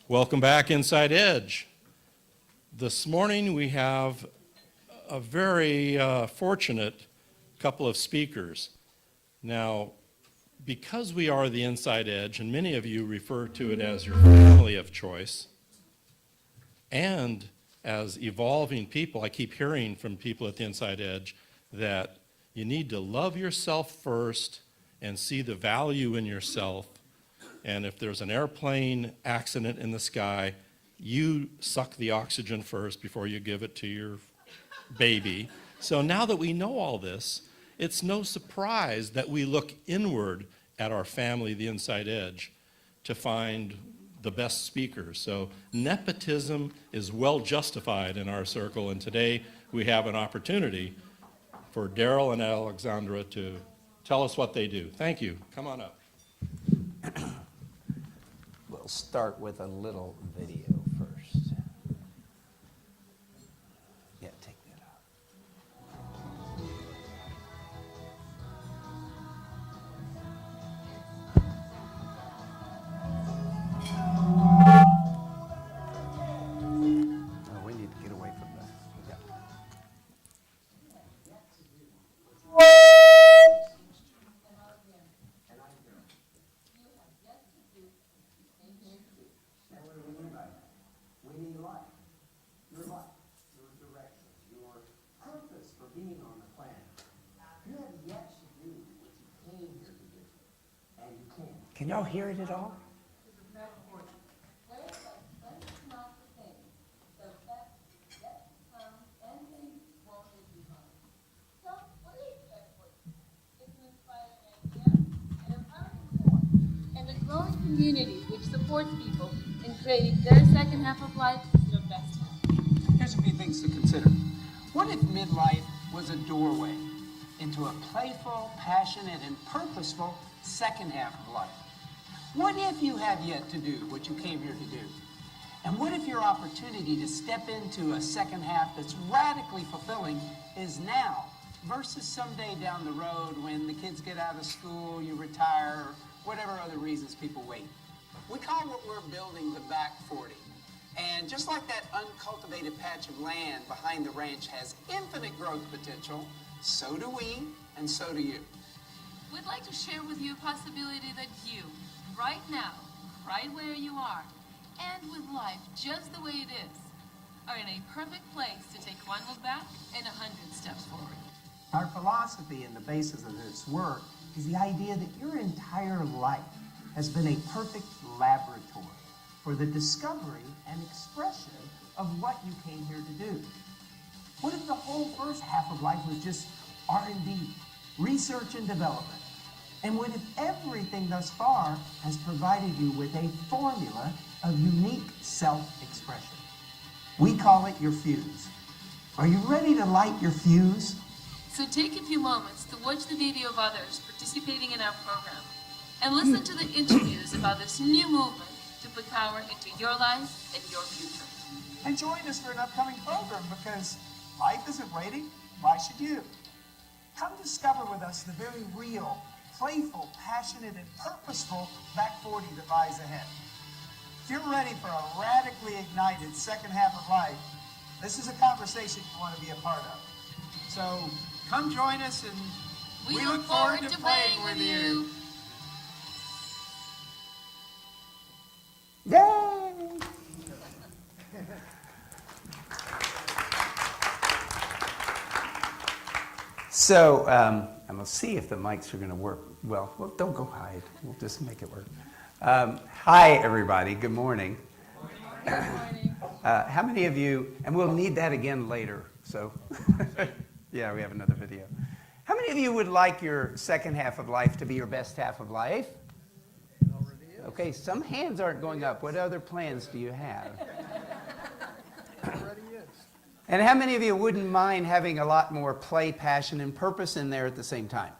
Welcome back, Inside Edge. This morning we have a very fortunate couple of speakers. Now, because we are the Inside Edge, and many of you refer to it as your family of choice, and as evolving people, I keep hearing from people at the Inside Edge that you need to love yourself first and see the value in yourself. And if there's an airplane accident in the sky, you suck the oxygen first before you give it to your baby. So now that we know all this, it's no surprise that we look inward at our family, the Inside Edge, to find the best speakers. So nepotism is well justified in our circle, and today we have an opportunity for Daryl and Alexandra to tell us what they do. Thank you. Come on up. We'll start with a little video first. Yeah, take that out. Oh, we need to get away from that. Yeah. We need life. Your direction, your purpose for being on the planet. You have yet to do what you came here to do, and you can. Can y'all hear it at all? Community which supports people in creating their second half of life instead of best half. Here's a few things to consider. What if midlife was a doorway into a playful, passionate, and purposeful second half of life? What if you have yet to do what you came here to do? And what if your opportunity to step into a second half that's radically fulfilling is now versus someday down the road when the kids get out of school, you retire, or whatever other reasons people wait? We call what we're building the back 40. And just like that uncultivated patch of land behind the ranch has infinite growth potential, so do we, and so do you. We'd like to share with you a possibility that you, right now, right where you are, and with life just the way it is, are in a perfect place to take one look back and 100 steps forward. Our philosophy and the basis of this work is the idea that your entire life has been a perfect laboratory for the discovery and expression of what you came here to do. What if the whole first half of life was just R&D, research and development? And what if everything thus far has provided you with a formula of unique self-expression? We call it your fuse. Are you ready to light your fuse? So take a few moments to watch the video of others participating in our program and listen to the interviews about this new movement to put power into your life and your future. And join us for an upcoming program because life isn't waiting. Why should you? Come discover with us the very real, playful, passionate, and purposeful back 40 that lies ahead. If you're ready for a radically ignited second half of life, this is a conversation you want to be a part of. So come join us, and we look forward to playing with you. Yay! So, I'm going to see if the mics are going to work. Well, don't go hide. We'll just make it work. Hi, everybody. Good morning. Good morning. How many of you, and we'll need that again later, so, yeah, we have another video. How many of you would like your second half of life to be your best half of life? Okay, some hands aren't going up. What other plans do you have? And how many of you wouldn't mind having a lot more play, passion, and purpose in there at the same time?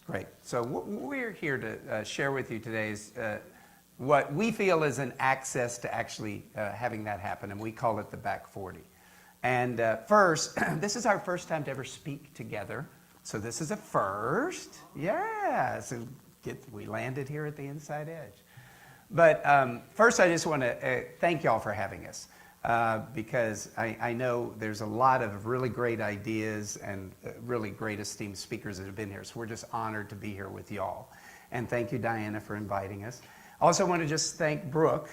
Great. So what we're here to share with you today is what we feel is an access to actually having that happen, and we call it the back 40. And first, this is our first time to ever speak together. So this is a first. Yeah. So we landed here at the Inside Edge. But first, I just want to thank y'all for having us because I know there's a lot of really great ideas and really great esteemed speakers that have been here. So we're just honored to be here with y'all. And thank you, Diana, for inviting us. I also want to just thank Brooke.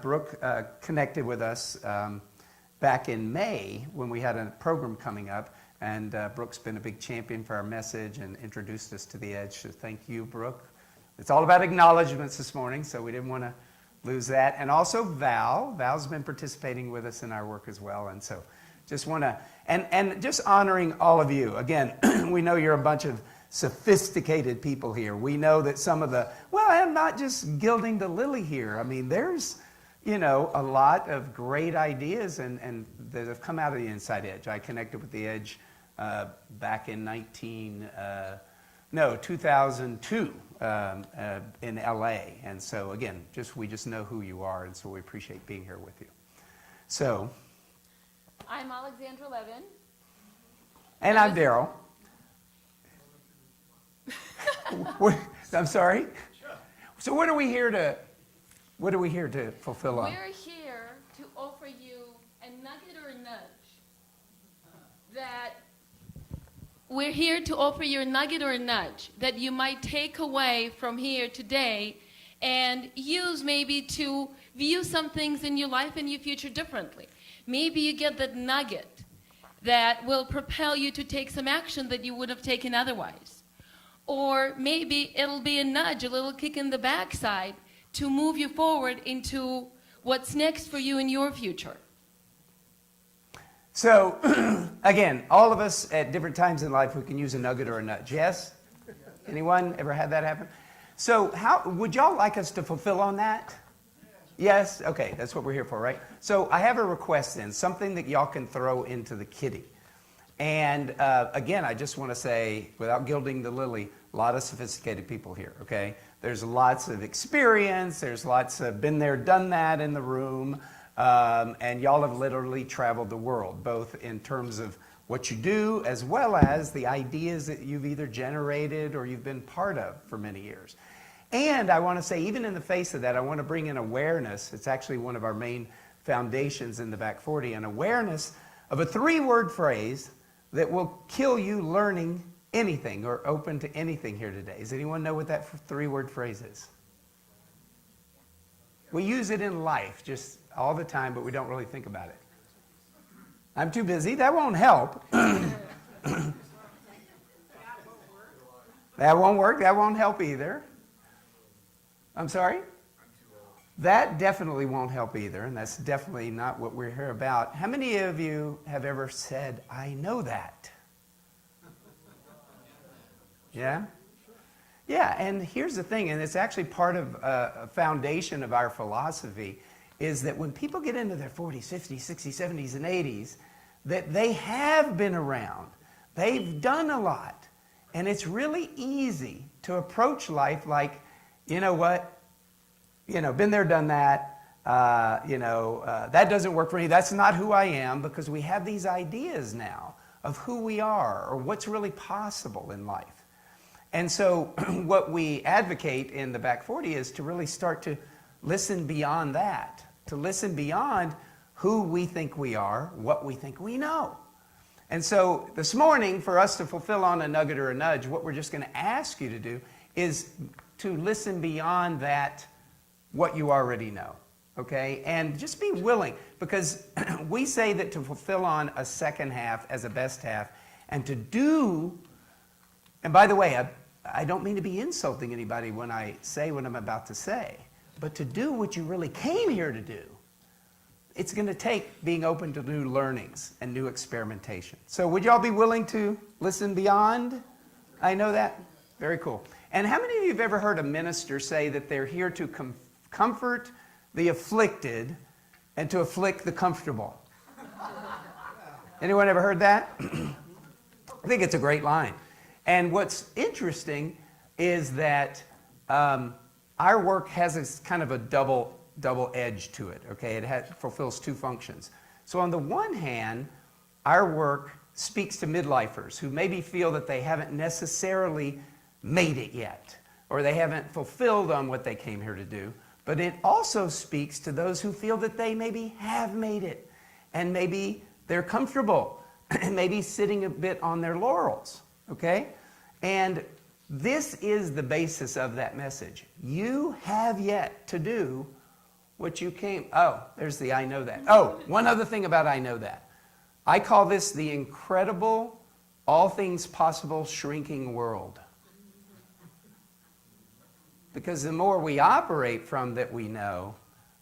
Brooke connected with us back in May when we had a program coming up. And Brooke's been a big champion for our message and introduced us to the Edge. So thank you, Brooke. It's all about acknowledgments this morning, so we didn't want to lose that. And also Val. Val's been participating with us in our work as well. And so just want to, and just honoring all of you. Again, we know you're a bunch of sophisticated people here. We know that some of the, well, I'm not just gilding the lily here. I mean, there's, you know, a lot of great ideas and that have come out of the Inside Edge. I connected with the Edge back in 2002 in LA. And so again, we just know who you are, and so we appreciate being here with you. So. I'm Alexandra Levin. And I'm Daryl. I'm sorry? So what are we here to fulfill on? We're here to offer you a nugget or a nudge that you might take away from here today and use maybe to view some things in your life and your future differently. Maybe you get that nugget that will propel you to take some action that you would have taken otherwise. Or maybe it'll be a nudge, a little kick in the backside to move you forward into what's next for you in your future. So, again, all of us at different times in life, we can use a nugget or a nudge. Yes? Anyone ever had that happen? So how would y'all like us to fulfill on that? Yes? Okay, that's what we're here for, right? So I have a request then, something that y'all can throw into the kitty. And again, I just want to say, without gilding the lily, a lot of sophisticated people here, okay? There's lots of experience. There's lots of been there, done that in the room. And y'all have literally traveled the world, both in terms of what you do as well as the ideas that you've either generated or you've been part of for many years. And I want to say, even in the face of that, I want to bring in awareness. It's actually one of our main foundations in the Back 40, an awareness of a 3-word phrase that will kill you learning anything or open to anything here today. Does anyone know what that 3-word phrase is? We use it in life just all the time, but we don't really think about it. I'm too busy. That won't help. That won't work. That won't help either. I'm sorry? That definitely won't help either, and that's definitely not what we're here about. How many of you have ever said, I know that? Yeah? Yeah, and here's the thing, and it's actually part of a foundation of our philosophy, is that when people get into their 40s, 50s, 60s, 70s, and 80s, that they have been around. They've done a lot. And it's really easy to approach life like, you know what? You know, been there, done that. That doesn't work for me. That's not who I am, because we have these ideas now of who we are or what's really possible in life. And so what we advocate in the Back 40 is to really start to listen beyond that, to listen beyond who we think we are, what we think we know. And so this morning, for us to fulfill on a nugget or a nudge, what we're just going to ask you to do is to listen beyond that, what you already know, okay? And just be willing, because we say that to fulfill on a second half as a best half, and to do, and by the way, I don't mean to be insulting anybody when I say what I'm about to say, but to do what you really came here to do, it's going to take being open to new learnings and new experimentation. So would y'all be willing to listen beyond? I know that. Very cool. And how many of you have ever heard a minister say that they're here to comfort the afflicted and to afflict the comfortable? Anyone ever heard that? I think it's a great line. And what's interesting is that our work has this kind of a double edge to it, okay? It fulfills 2 functions. So on the one hand, our work speaks to midlifers who maybe feel that they haven't necessarily made it yet, or they haven't fulfilled on what they came here to do, But it also speaks to those who feel that they maybe have made it, and maybe they're comfortable, and maybe sitting a bit on their laurels, okay? And this is the basis of that message. You have yet to do what you came. Oh, there's the I know that. Oh, one other thing about I know that. I call this the incredible, all things possible shrinking world. Because the more we operate from that we know,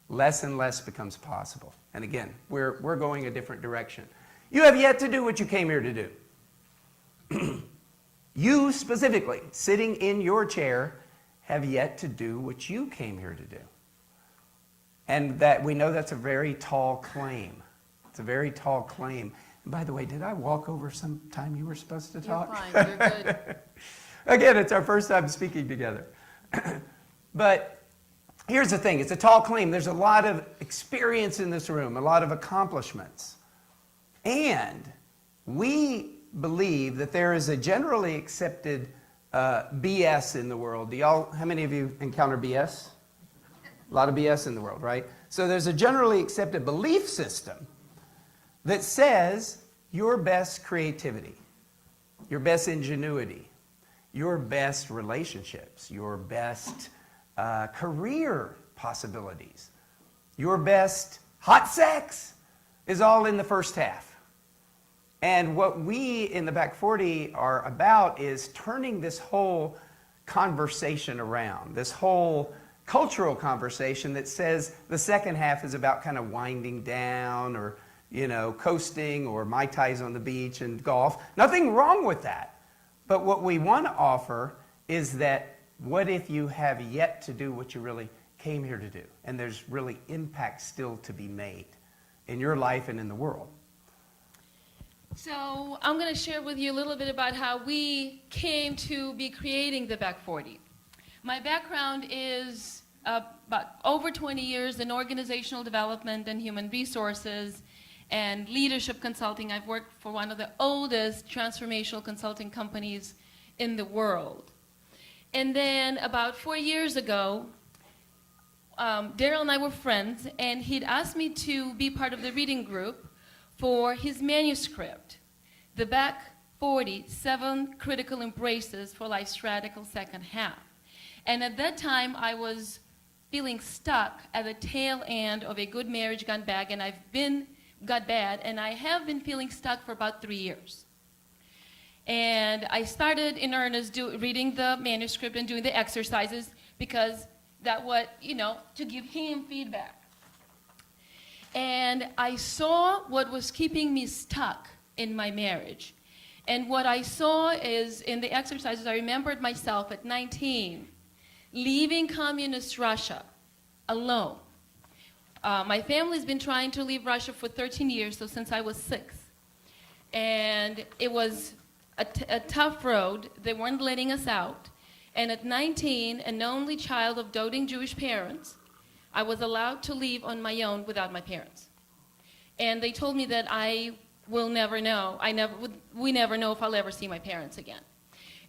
less and less becomes possible. And again, we're going a different direction. You have yet to do what you came here to do. You specifically, sitting in your chair, have yet to do what you came here to do. And that we know that's a very tall claim. It's a very tall claim. And by the way, did I walk over some time you were supposed to talk? You're fine. You're good. Again, it's our first time speaking together. But here's the thing. It's a tall claim. There's a lot of experience in this room, a lot of accomplishments. And we believe that there is a generally accepted BS in the world. How many of you encounter BS? A lot of BS in the world, right? So there's a generally accepted belief system that says your best creativity, your best ingenuity, your best relationships, your best career possibilities, your best hot sex is all in the first half. And what we in the Back 40 are about is turning this whole conversation around, this whole cultural conversation that says the second half is about kind of winding down or, coasting or Mai Tais on the beach and golf. Nothing wrong with that. But what we want to offer is that what if you have yet to do what you really came here to do? And there's really impact still to be made in your life and in the world. So I'm going to share with you a little bit about how we came to be creating the Back 40. My background is about over 20 years in organizational development and human resources and leadership consulting. I've worked for one of the oldest transformational consulting companies in the world. And then about 4 years ago, Daryl and I were friends, and he'd asked me to be part of the reading group for his manuscript, The Back 40, 7 Critical Embraces for Life's Radical Second Half. And at that time, I was feeling stuck at the tail end of a good marriage gone bad, and I have been feeling stuck for about 3 years. And I started in earnest reading the manuscript and doing the exercises because to give him feedback. And I saw what was keeping me stuck in my marriage. And what I saw is in the exercises, I remembered myself at 19, leaving communist Russia alone. My family's been trying to leave Russia for 13 years, so since I was 6. And it was a tough road. They weren't letting us out. And at 19, an only child of doting Jewish parents, I was allowed to leave on my own without my parents. And they told me that I will never know. We never know if I'll ever see my parents again.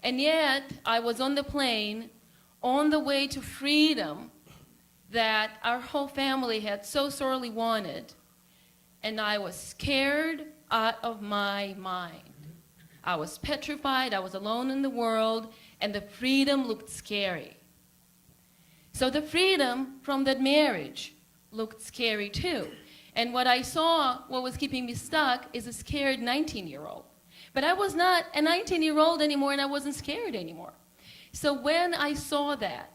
And yet, I was on the plane on the way to freedom that our whole family had so sorely wanted. And I was scared out of my mind. I was petrified. I was alone in the world. And the freedom looked scary. So the freedom from that marriage looked scary too. And what I saw, what was keeping me stuck, is a scared 19-year-old. But I was not a 19-year-old anymore, and I wasn't scared anymore. So when I saw that,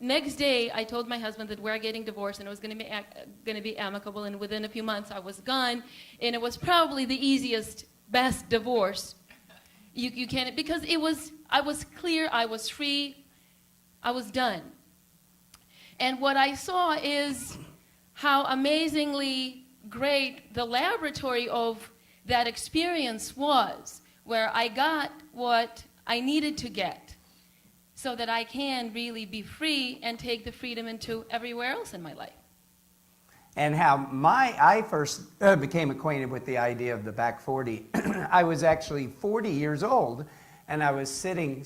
next day I told my husband that we're getting divorced, and it was going to be amicable, and within a few months I was gone. And it was probably the easiest, best divorce you can, because I was clear, I was free, I was done. And what I saw is how amazingly great the laboratory of that experience was, where I got what I needed to get so that I can really be free and take the freedom into everywhere else in my life. And how I first became acquainted with the idea of the Back 40, I was actually 40 years old, and I was sitting,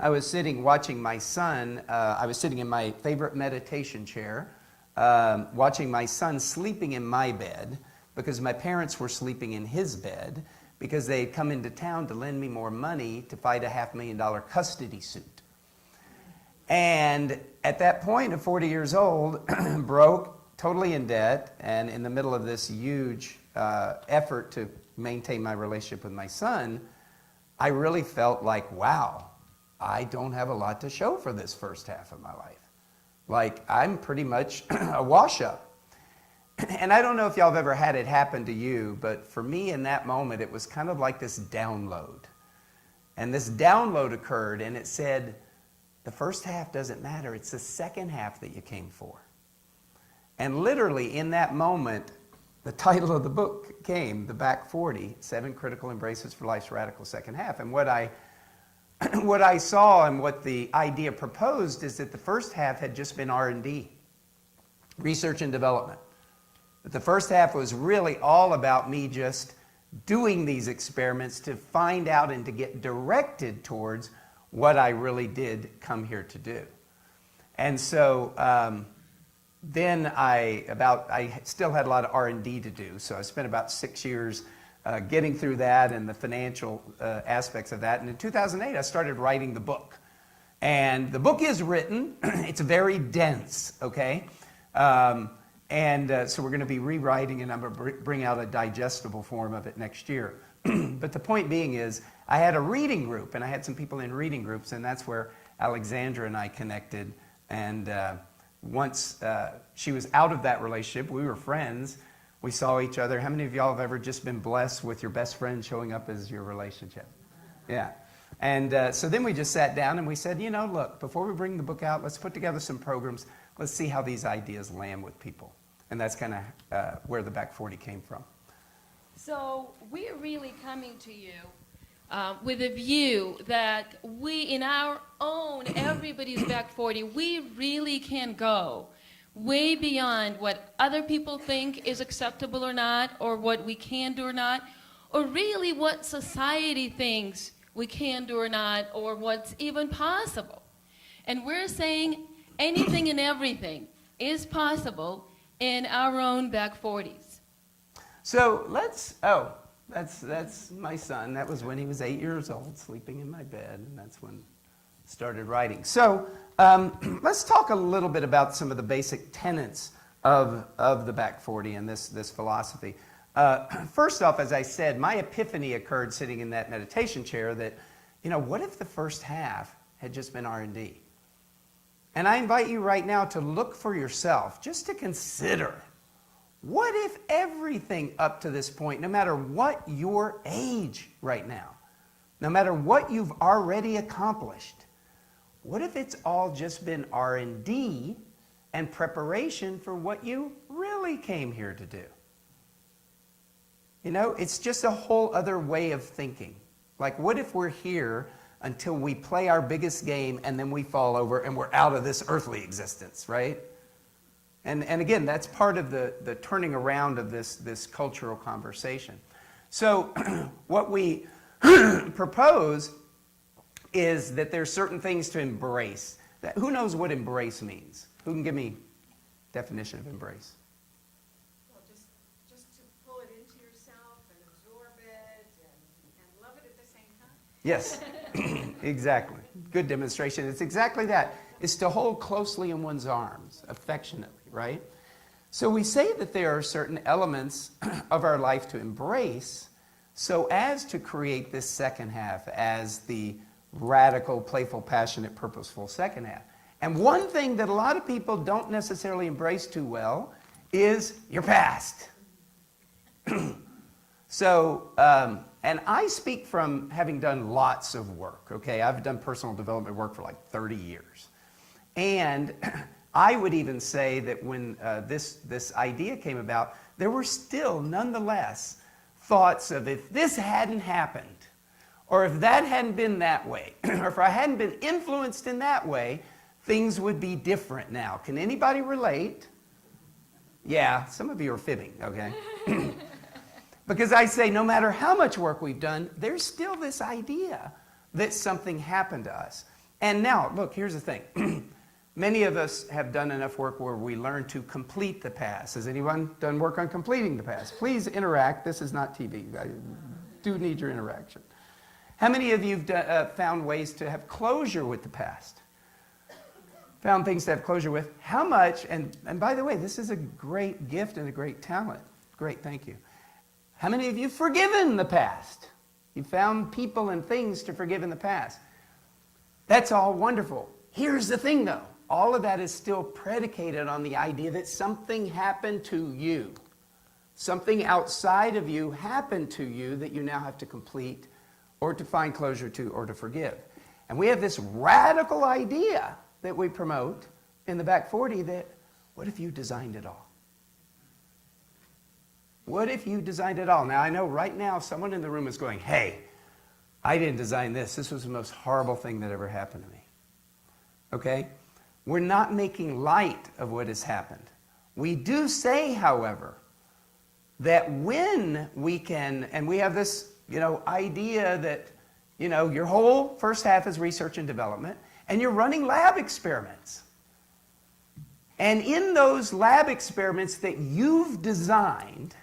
I was sitting watching my son. I was sitting in my favorite meditation chair, watching my son sleeping in my bed because my parents were sleeping in his bed because they had come into town to lend me more money to fight a $500,000 custody suit. And at that point, at 40 years old, broke, totally in debt, and in the middle of this huge effort to maintain my relationship with my son, I really felt like, wow, I don't have a lot to show for this first half of my life. Like, I'm pretty much a wash-up. And I don't know if y'all have ever had it happen to you, but for me in that moment, it was kind of like this download. And this download occurred, and it said, the first half doesn't matter. It's the second half that you came for. And literally in that moment, the title of the book came, The Back 40, 7 Critical Embraces for Life's Radical Second Half. And what I saw and what the idea proposed is that the first half had just been R&D, research and development. But the first half was really all about me just doing these experiments to find out and to get directed towards what I really did come here to do. And so then I still had a lot of R&D to do, so I spent about 6 years getting through that and the financial aspects of that. And in 2008, I started writing the book. And the book is written. It's very dense, okay? So we're going to be rewriting, and I'm going to bring out a digestible form of it next year. But the point being is, I had a reading group, and I had some people in reading groups, and that's where Alexandra and I connected. And once she was out of that relationship, we were friends. We saw each other. How many of y'all have ever just been blessed with your best friend showing up as your relationship? Yeah. And so then we just sat down and we said, you know, look, before we bring the book out, let's put together some programs. Let's see how these ideas land with people. And that's kind of where the Back 40 came from. So we're really coming to you with a view that we, in our own, everybody's Back 40, we really can go way beyond what other people think is acceptable or not, or what we can do or not, or really what society thinks we can do or not, or what's even possible. And we're saying anything and everything is possible in our own Back 40s. So that's my son. That was when he was 8 years old, sleeping in my bed, and that's when I started writing. So let's talk a little bit about some of the basic tenets of the Back 40 and this philosophy. First off, as I said, my epiphany occurred sitting in that meditation chair that, you know, what if the first half had just been R&D? And I invite you right now to look for yourself, just to consider, what if everything up to this point, no matter what your age right now, no matter what you've already accomplished, what if it's all just been R&D and preparation for what you really came here to do? You know, it's just a whole other way of thinking. Like, what if we're here until we play our biggest game and then we fall over and we're out of this earthly existence, right? And again, that's part of the turning around of this cultural conversation. So what we propose is that there's certain things to embrace. Who knows what embrace means? Who can give me definition of embrace? Well, just to pull it into yourself and absorb it and love it at the same time. Yes, exactly. Good demonstration. It's exactly that. It's to hold closely in one's arms, affectionately, right? So we say that there are certain elements of our life to embrace so as to create this second half as the radical, playful, passionate, purposeful second half. And one thing that a lot of people don't necessarily embrace too well is your past. So, and I speak from having done lots of work, okay? I've done personal development work for like 30 years. And I would even say that when this idea came about, there were still, nonetheless, thoughts of if this hadn't happened, or if that hadn't been that way, or if I hadn't been influenced in that way, things would be different now. Can anybody relate? Yeah, some of you are fibbing, okay? Because I say no matter how much work we've done, there's still this idea that something happened to us. And now, look, here's the thing. Many of us have done enough work where we learn to complete the past. Has anyone done work on completing the past? Please interact. This is not TV. I do need your interaction. How many of you have found ways to have closure with the past? Found things to have closure with? How much, and by the way, this is a great gift and a great talent. Great, thank you. How many of you have forgiven the past? You found people and things to forgive in the past. That's all wonderful. Here's the thing, though. All of that is still predicated on the idea that something happened to you. Something outside of you happened to you that you now have to complete or to find closure to or to forgive. And we have this radical idea that we promote in the back 40 that, what if you designed it all? What if you designed it all? Now, I know right now someone in the room is going, hey, I didn't design this. This was the most horrible thing that ever happened to me. Okay? We're not making light of what has happened. We do say, however, that when we can, and we have this, idea that, your whole first half is research and development, and you're running lab experiments. And in those lab experiments that you've designed,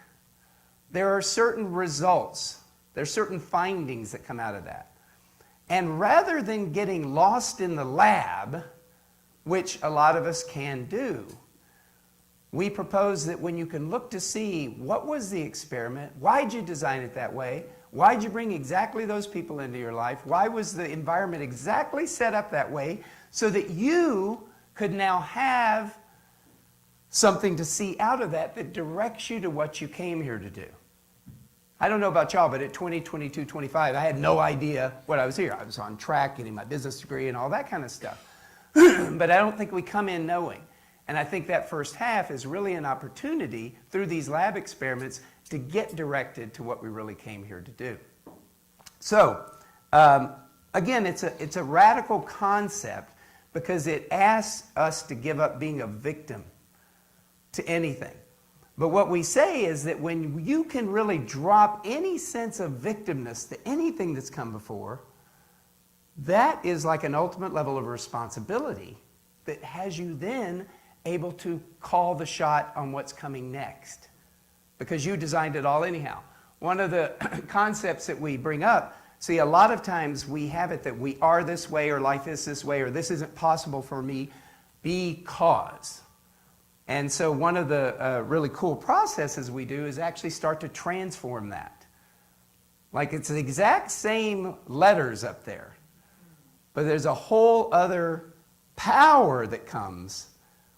there are certain results. There are certain findings that come out of that. And rather than getting lost in the lab, which a lot of us can do, we propose that when you can look to see what was the experiment, why'd you design it that way, why'd you bring exactly those people into your life, why was the environment exactly set up that way, so that you could now have something to see out of that that directs you to what you came here to do. I don't know about y'all, but at 20, 22, 25, I had no idea what I was here. I was on track, getting my business degree and all that kind of stuff. But I don't think we come in knowing. And I think that first half is really an opportunity through these lab experiments to get directed to what we really came here to do. So, again, it's a radical concept because it asks us to give up being a victim to anything. But what we say is that when you can really drop any sense of victimness to anything that's come before, that is like an ultimate level of responsibility that has you then able to call the shot on what's coming next. Because you designed it all anyhow. One of the concepts that we bring up, see, a lot of times we have it that we are this way or life is this way or this isn't possible for me because. And so one of the really cool processes we do is actually start to transform that. Like it's the exact same letters up there, but there's a whole other power that comes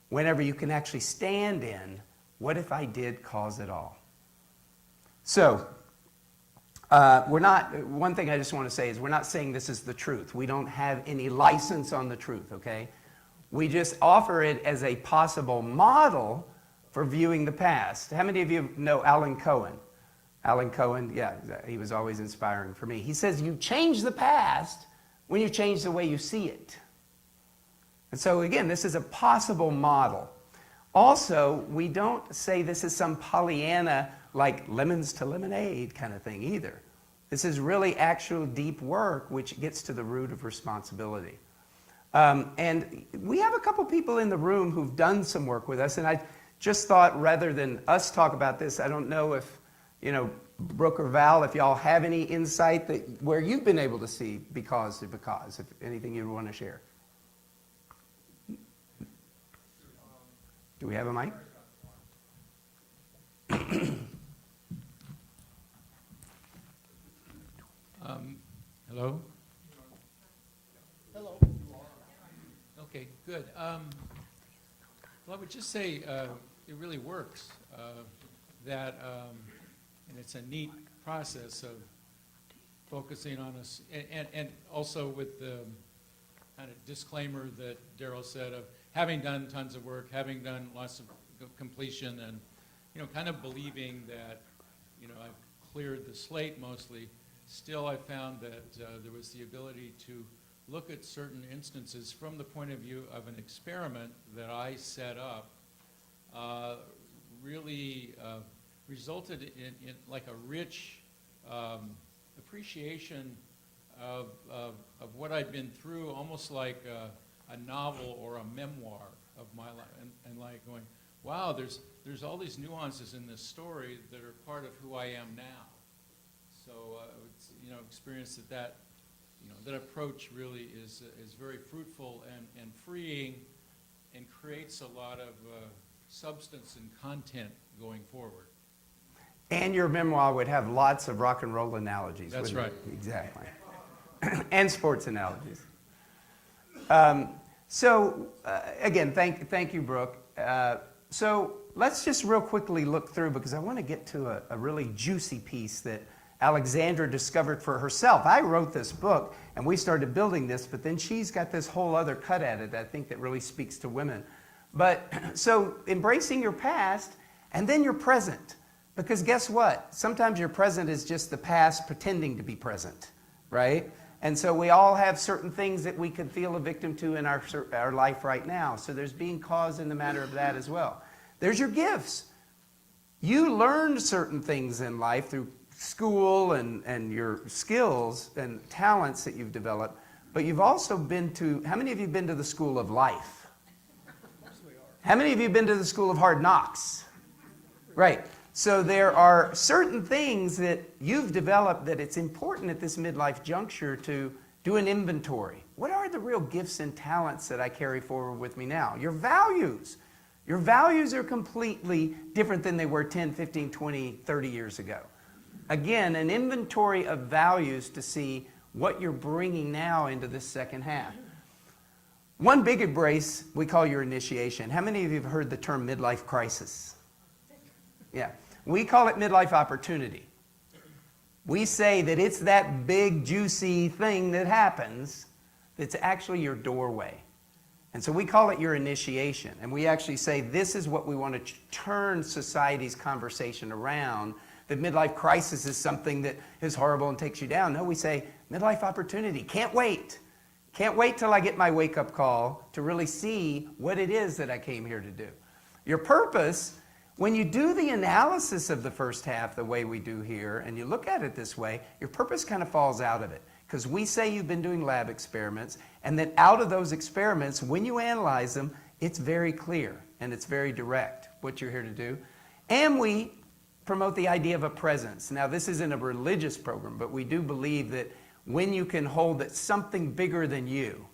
whenever you can actually stand in, what if I did cause it all? So, one thing I just want to say is we're not saying this is the truth. We don't have any license on the truth, okay? We just offer it as a possible model for viewing the past. How many of you know Alan Cohen? Alan Cohen, yeah, he was always inspiring for me. He says you change the past when you change the way you see it. And so again, this is a possible model. Also, we don't say this is some Pollyanna like lemons to lemonade kind of thing either. This is really actual deep work which gets to the root of responsibility. And we have a couple people in the room who've done some work with us, and I just thought rather than us talk about this, I don't know if, Brooke or Val, if y'all have any insight that where you've been able to see because, if anything you want to share. Do we have a mic? Hello? Hello. Okay, good. Well, I would just say it really works. And it's a neat process of focusing on us, and also with the kind of disclaimer that Daryl said of having done tons of work, having done lots of completion, and kind of believing that I've cleared the slate mostly. Still, I found that there was the ability to look at certain instances from the point of view of an experiment that I set up, really resulted in like a rich appreciation of what I'd been through, almost like a novel or a memoir of my life, and like going, wow, there's all these nuances in this story that are part of who I am now. So experience that that approach really is very fruitful and freeing, and creates a lot of substance and content going forward. And your memoir would have lots of rock and roll analogies. That's wouldn't right. it? Exactly. And sports analogies. Again, thank you, Brooke. So let's just real quickly look through, because I want to get to a really juicy piece that Alexandra discovered for herself. I wrote this book, and we started building this, but then she's got this whole other cut at it, I think, that really speaks to women. But so embracing your past and then your present. Because guess what? Sometimes your present is just the past pretending to be present, right? And so we all have certain things that we could feel a victim to in our life right now. So there's being cause in the matter of that as well. There's your gifts. You learned certain things in life through school and your skills and talents that you've developed, but you've also been to, how many of you have been to the school of life? How many of you have been to the school of hard knocks? Right. So there are certain things that you've developed that it's important at this midlife juncture to do an inventory. What are the real gifts and talents that I carry forward with me now? Your values. Your values are completely different than they were 10, 15, 20, 30 years ago. Again, an inventory of values to see what you're bringing now into this second half. One big embrace we call your initiation. How many of you have heard the term midlife crisis? Yeah. We call it midlife opportunity. We say that it's that big, juicy thing that happens that's actually your doorway. And so we call it your initiation. And we actually say this is what we want to turn society's conversation around. That midlife crisis is something that is horrible and takes you down. No, we say midlife opportunity. Can't wait. Can't wait till I get my wake-up call to really see what it is that I came here to do. Your purpose, when you do the analysis of the first half the way we do here, and you look at it this way, your purpose kind of falls out of it. Because we say you've been doing lab experiments, and that out of those experiments, when you analyze them, it's very clear and it's very direct what you're here to do. And we promote the idea of a presence. Now, this isn't a religious program, but we do believe that when you can hold that something bigger than you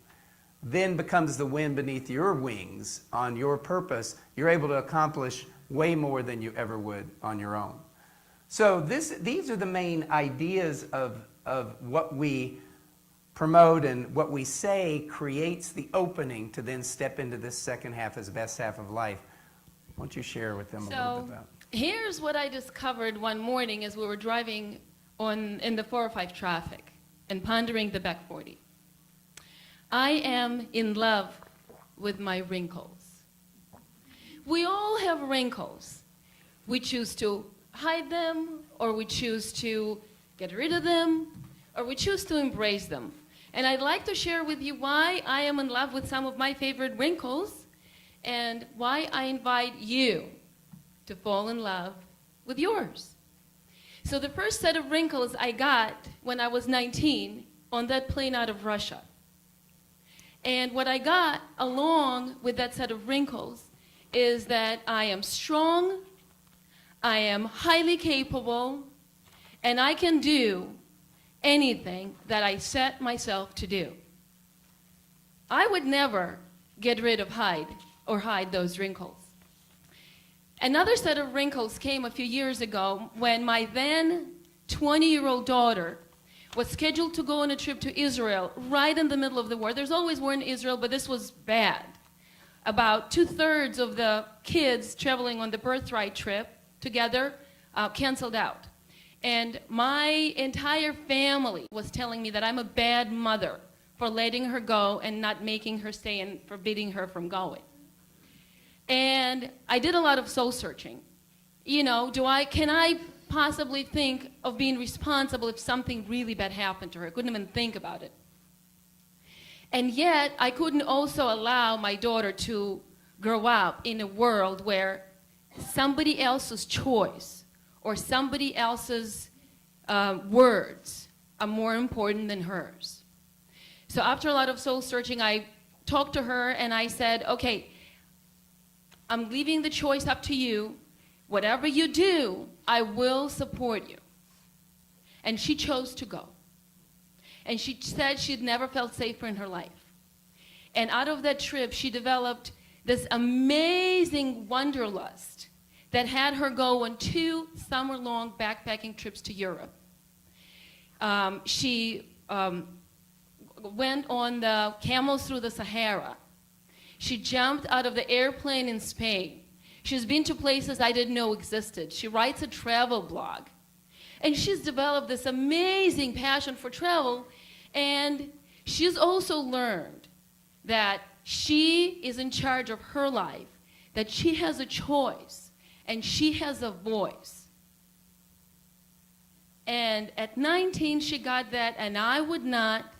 then becomes the wind beneath your wings on your purpose, you're able to accomplish way more than you ever would on your own. So these are the main ideas of what we promote, and what we say creates the opening to then step into this second half as the best half of life. Why don't you share with them a little bit about it? Here's what I discovered one morning as we were driving in the 405 traffic and pondering the back 40. I am in love with my wrinkles. We all have wrinkles. We choose to hide them, or we choose to get rid of them, or we choose to embrace them. And I'd like to share with you why I am in love with some of my favorite wrinkles, and why I invite you to fall in love with yours. So the first set of wrinkles I got when I was 19 on that plane out of Russia. And what I got along with that set of wrinkles is that I am strong, I am highly capable, and I can do anything that I set myself to do. I would never get rid of hide those wrinkles. Another set of wrinkles came a few years ago when my then 20-year-old daughter was scheduled to go on a trip to Israel right in the middle of the war. There's always war in Israel, but this was bad. About 2/3 of the kids traveling on the birthright trip together canceled out. And my entire family was telling me that I'm a bad mother for letting her go and not making her stay and forbidding her from going. And I did a lot of soul searching. You know, can I possibly think of being responsible if something really bad happened to her? I couldn't even think about it. And yet, I couldn't also allow my daughter to grow up in a world where somebody else's choice or somebody else's words are more important than hers. So after a lot of soul searching, I talked to her and I said, okay, I'm leaving the choice up to you. Whatever you do, I will support you. And she chose to go. And she said she'd never felt safer in her life. And out of that trip, she developed this amazing wanderlust that had her go on 2 summer-long backpacking trips to Europe. She went on the camels through the Sahara. She jumped out of the airplane in Spain. She's been to places I didn't know existed. She writes a travel blog. And she's developed this amazing passion for travel, and she's also learned that she is in charge of her life, that she has a choice, and she has a voice. And at 19, she got that, and I would not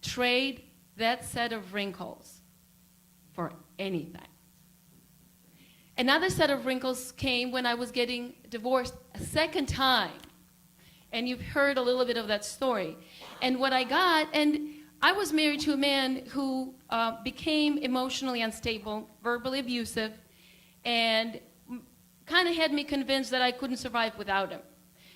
trade that set of wrinkles for anything. Another set of wrinkles came when I was getting divorced a second time. And you've heard a little bit of that story. And what I got, and I was married to a man who became emotionally unstable, verbally abusive, and kind of had me convinced that I couldn't survive without him.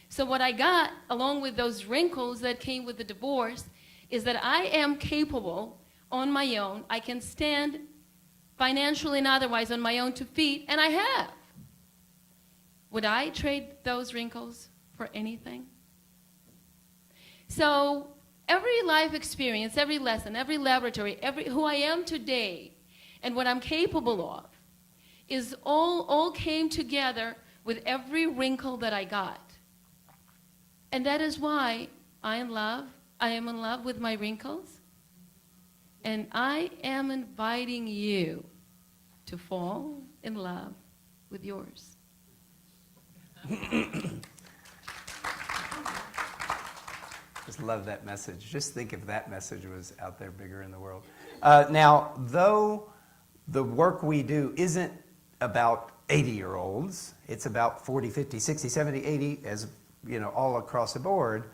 So what I got, along with those wrinkles that came with the divorce, is that I am capable on my own. I can stand financially and otherwise on my own 2 feet, and I have. Would I trade those wrinkles for anything? So every life experience, every lesson, every laboratory, who I am today, and what I'm capable of, is all came together with every wrinkle that I got. And that is why I am in love with my wrinkles. And I am inviting you to fall in love with yours. Just love that message. Just think if that message was out there bigger in the world. Now, though the work we do isn't about 80-year-olds, it's about 40, 50, 60, 70, 80, as you know, all across the board,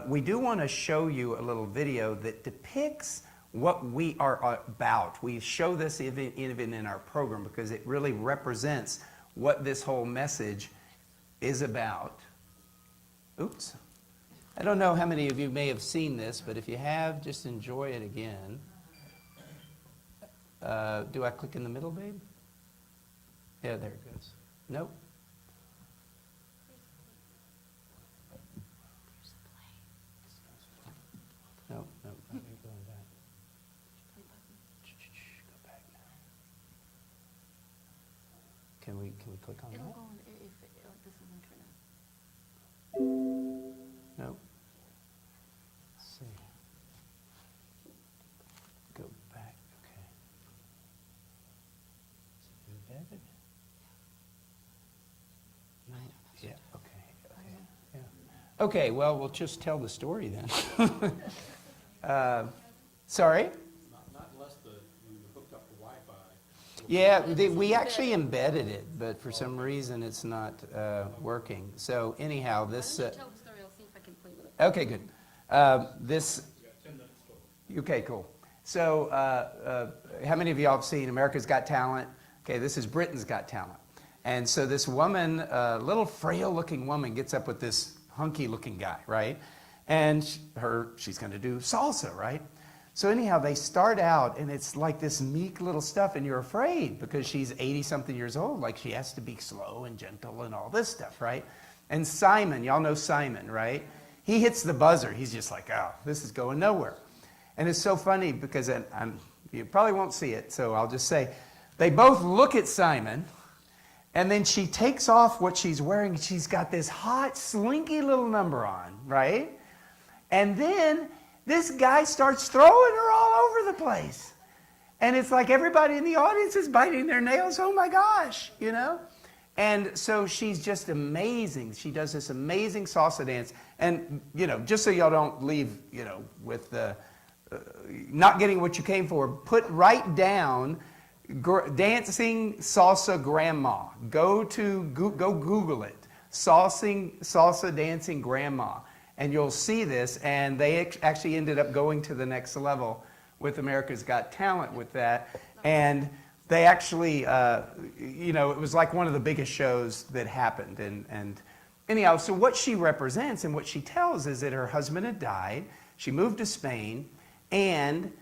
we do want to show you a little video that depicts what we are about. We show this even in our program because it really represents what this whole message is about. Oops. I don't know how many of you may have seen this, but if you have, just enjoy it again. Do I click in the middle, babe? Yeah, there it goes. Nope. Nope, nope, I'm going back. Go back now. Can we click on that? It'll go on if this isn't turned on. Nope. Let's see. Go back, okay. Is it embedded? No. Yeah, okay, yeah. Okay, well, we'll just tell the story then. Sorry? Not unless you hooked up the Wi-Fi. Yeah, we actually embedded it, but for some reason it's not working. So anyhow, this... Why don't you tell the story? I'll see if I can play with it. Okay, good. Okay, cool. So how many of y'all have seen America's Got Talent? Okay, this is Britain's Got Talent. And so this woman, little frail-looking woman, gets up with this hunky-looking guy, right? And she's going to do salsa, right? So anyhow, they start out, and it's like this meek little stuff, and you're afraid because she's 80-something years old. Like, she has to be slow and gentle and all this stuff, right? And Simon, y'all know Simon, right? He hits the buzzer. He's just like, oh, this is going nowhere. And it's so funny because you probably won't see it, so I'll just say, they both look at Simon, and then she takes off what she's wearing. She's got this hot, slinky little number on, right? And then this guy starts throwing her all over the place. And it's like everybody in the audience is biting their nails. Oh my gosh, you know? And so she's just amazing. She does this amazing salsa dance. And, you know, just so y'all don't leave, you know, with not getting what you came for, put right down dancing salsa grandma. Go Google it. Salsa dancing grandma. And you'll see this, and they actually ended up going to the next level with America's Got Talent with that. And they actually, it was like one of the biggest shows that happened. And anyhow, so what she represents and what she tells is that her husband had died. She moved to Spain, and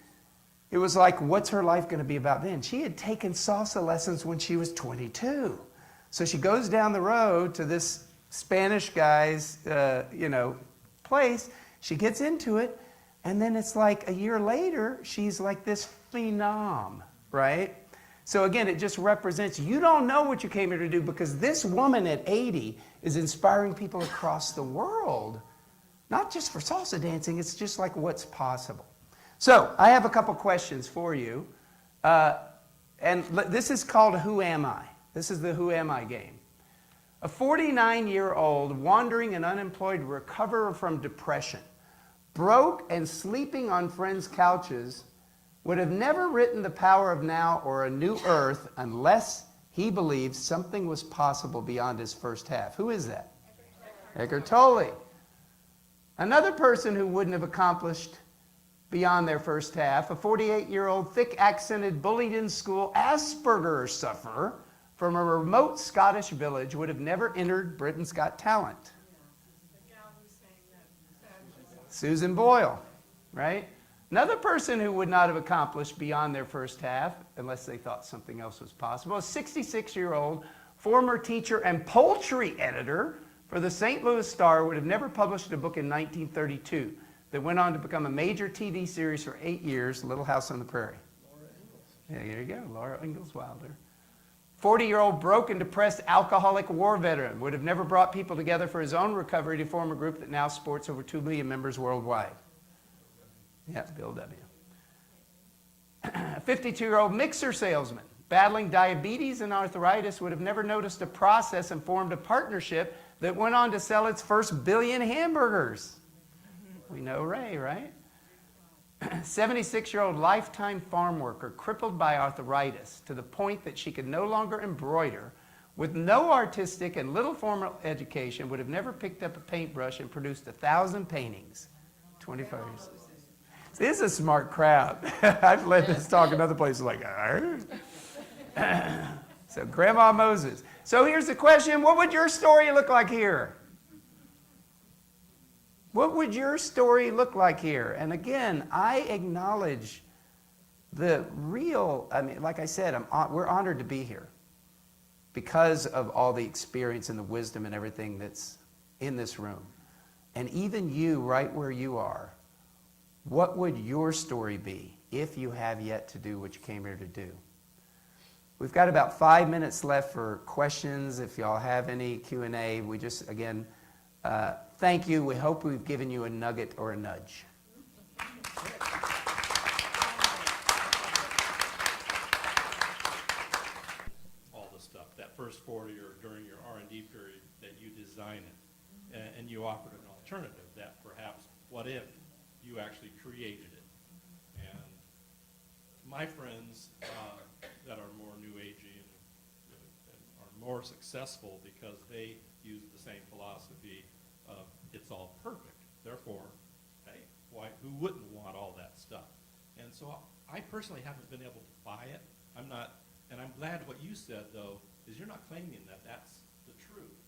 it was like, what's her life going to be about then? She had taken salsa lessons when she was 22. So she goes down the road to this Spanish guy's, place. She gets into it, and then it's like a year later, she's like this phenom, right? So again, it just represents, you don't know what you came here to do, because this woman at 80 is inspiring people across the world, not just for salsa dancing, it's just like what's possible. So I have a couple questions for you, and this is called Who Am I? This is the Who Am I game. A 49-year-old wandering and unemployed recoverer from depression, broke and sleeping on friends' couches, would have never written The Power of Now or A New Earth unless he believed something was possible beyond his first half. Who is that? Eckhart Tolle. Another person who wouldn't have accomplished beyond their first half, a 48-year-old, thick-accented, bullied in school, Asperger's sufferer from a remote Scottish village, would have never entered Britain's Got Talent. The gal who sang that. Susan Boyle, right? Another person who would not have accomplished beyond their first half, unless they thought something else was possible, a 66-year-old former teacher and poultry editor for the St. Louis Star, would have never published a book in 1932 that went on to become a major TV series for 8 years, Little House on the Prairie. Yeah, there you go, Laura Ingalls Wilder. 40-year-old broke and depressed alcoholic war veteran, would have never brought people together for his own recovery to form a group that now sports over 2 million members worldwide. Yeah, Bill W. A 52-year-old mixer salesman, battling diabetes and arthritis, would have never noticed a process and formed a partnership that went on to sell its first billion hamburgers. We know Ray, right? 76-year-old lifetime farm worker, crippled by arthritis to the point that she could no longer embroider, with no artistic and little formal education, would have never picked up a paintbrush and produced 1,000 paintings. 25 years. This is a smart crowd. I've led this talk in other places like, so Grandma Moses. So here's the question, what would your story look like here? What would your story look like here? And again, I acknowledge the real, like I said, we're honored to be here because of all the experience and the wisdom and everything that's in this room. And even you, right where you are, what would your story be if you have yet to do what you came here to do? We've got about 5 minutes left for questions. If y'all have any Q&A, we just, again, thank you. We hope we've given you a nugget or a nudge. All the stuff, that first 40 or during your R&D period, that you design it, and you offered an alternative that perhaps, what if you actually created it? And my friends that are more new agey and are more successful because they use the same philosophy of it's all perfect. Therefore, hey, who wouldn't want all that stuff? And so I personally haven't been able to buy it. I'm not, and I'm glad what you said though, is you're not claiming that that's the truth.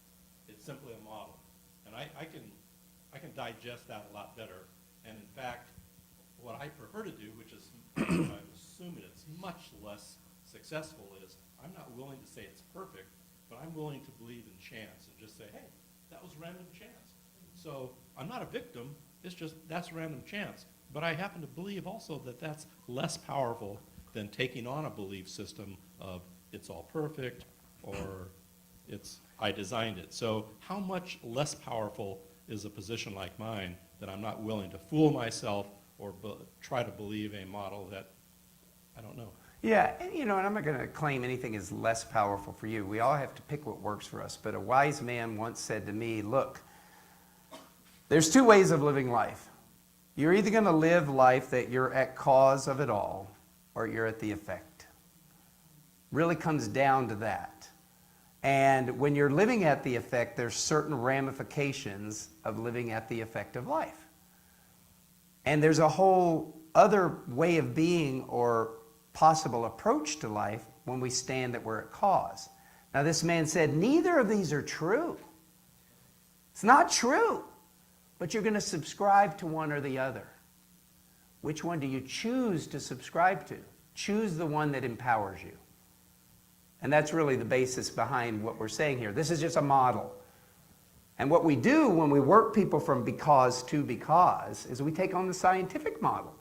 It's simply a model. And I can digest that a lot better. And in fact, what I prefer to do, which is, I'm assuming it's much less successful, is I'm not willing to say it's perfect, but I'm willing to believe in chance and just say, hey, that was random chance. So I'm not a victim, it's just that's random chance. But I happen to believe also that that's less powerful than taking on a belief system of it's all perfect or it's I designed it. So how much less powerful is a position like mine that I'm not willing to fool myself or try to believe a model that I don't know. Yeah, and and I'm not going to claim anything is less powerful for you. We all have to pick what works for us. But a wise man once said to me, look, there's 2 ways of living life. You're either going to live life that you're at cause of it all, or you're at the effect. Really comes down to that. And when you're living at the effect, there's certain ramifications of living at the effect of life. And there's a whole other way of being or possible approach to life when we stand that we're at cause. Now this man said, neither of these are true. It's not true. But you're going to subscribe to one or the other. Which one do you choose to subscribe to? Choose the one that empowers you. And that's really the basis behind what we're saying here. This is just a model. And what we do when we work people from because to because is we take on the scientific model.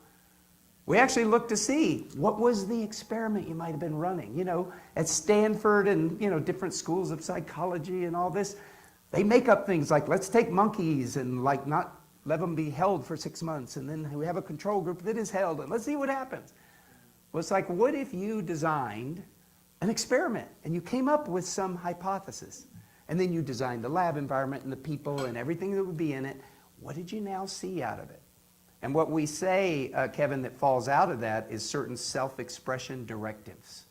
We actually look to see what was the experiment you might have been running. You know, at Stanford and, you know, different schools of psychology and all this, they make up things like, let's take monkeys and like not let them be held for 6 months, and then we have a control group that is held, and let's see what happens. Well, it's like, what if you designed an experiment and you came up with some hypothesis, and then you designed the lab environment and the people and everything that would be in it? What did you now see out of it? And what we say, Kevin, that falls out of that is certain self-expression directives.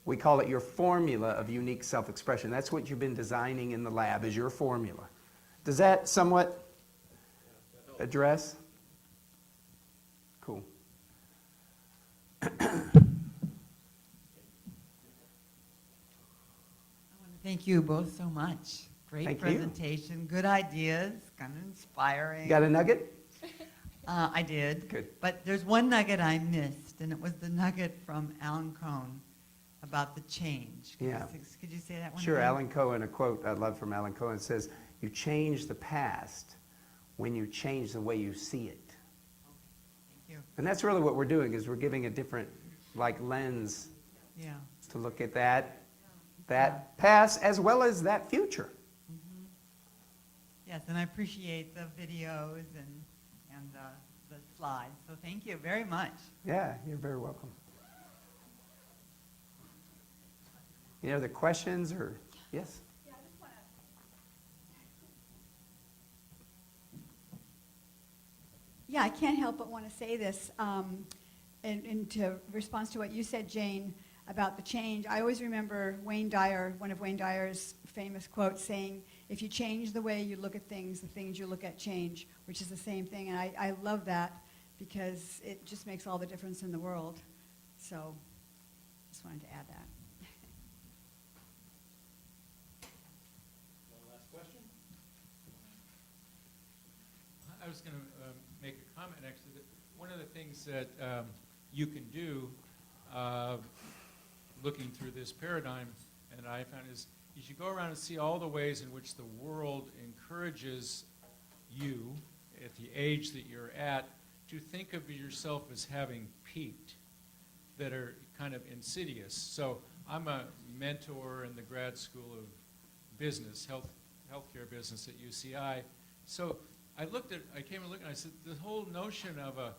We call it your formula of unique self-expression. That's what you've been designing in the lab, is your formula. Does that somewhat address? Cool. Thank you both so much. Great Thank you. presentation, good ideas, kind of inspiring. Got a nugget? I did. Good. But there's one nugget I missed, and it was the nugget from Alan Cohn about the change. Yeah. Could you say that one Sure. again? Alan Cohen, a quote I love from Alan Cohen says, you change the past when you change the way you see it. Thank you. And that's really what we're doing, is we're giving a different like lens Yeah. to look at that past as well as that future. Yes, and I appreciate the videos and the slides. So thank you very much. Yeah, you're very welcome. Any other questions or, yes? Yeah, I can't help but want to say this, in to response to what you said, Jane, about the change. I always remember Wayne Dyer, one of Wayne Dyer's famous quotes saying, if you change the way you look at things, the things you look at change, which is the same thing. And I love that because it just makes all the difference in the world. So just wanted to add that. One last question? I was going to make a comment, actually, that one of the things that you can do looking through this paradigm, and I found, is you should go around and see all the ways in which the world encourages you, at the age that you're at, to think of yourself as having peaked, that are kind of insidious. So I'm a mentor in the grad school of business, healthcare business at UCI. So I came and looked, and I said, the whole notion of a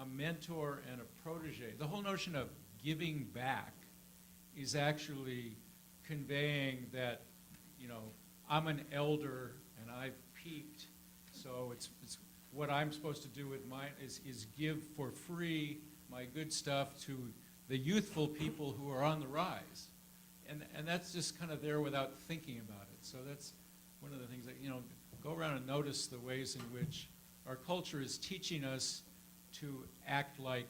mentor and a protege, the whole notion of giving back is actually conveying that, you know, I'm an elder and I've peaked, so it's what I'm supposed to do with mine is give for free my good stuff to the youthful people who are on the rise. And that's just kind of there without thinking about it. So that's one of the things that, you know, go around and notice the ways in which our culture is teaching us to act like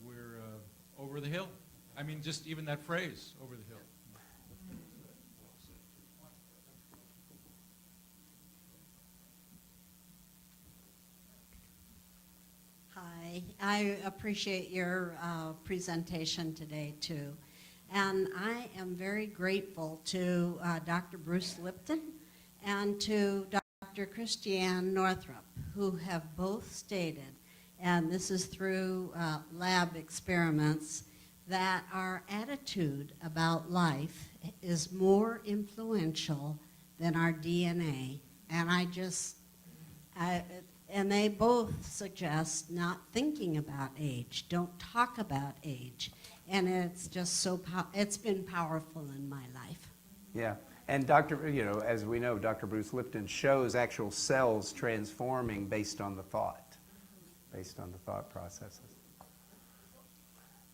we're over the hill. I mean, just even that phrase, over the hill. Hi, I appreciate your presentation today too. And I am very grateful to Dr. Bruce Lipton and to Dr. Christiane Northrup, who have both stated, and this is through lab experiments, that our attitude about life is more influential than our DNA. And and they both suggest not thinking about age, don't talk about age. And it's just so, it's been powerful in my life. Yeah, and as we know, Dr. Bruce Lipton shows actual cells transforming based on the thought processes.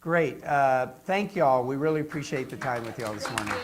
Great, thank y'all. We really appreciate the time with y'all this morning.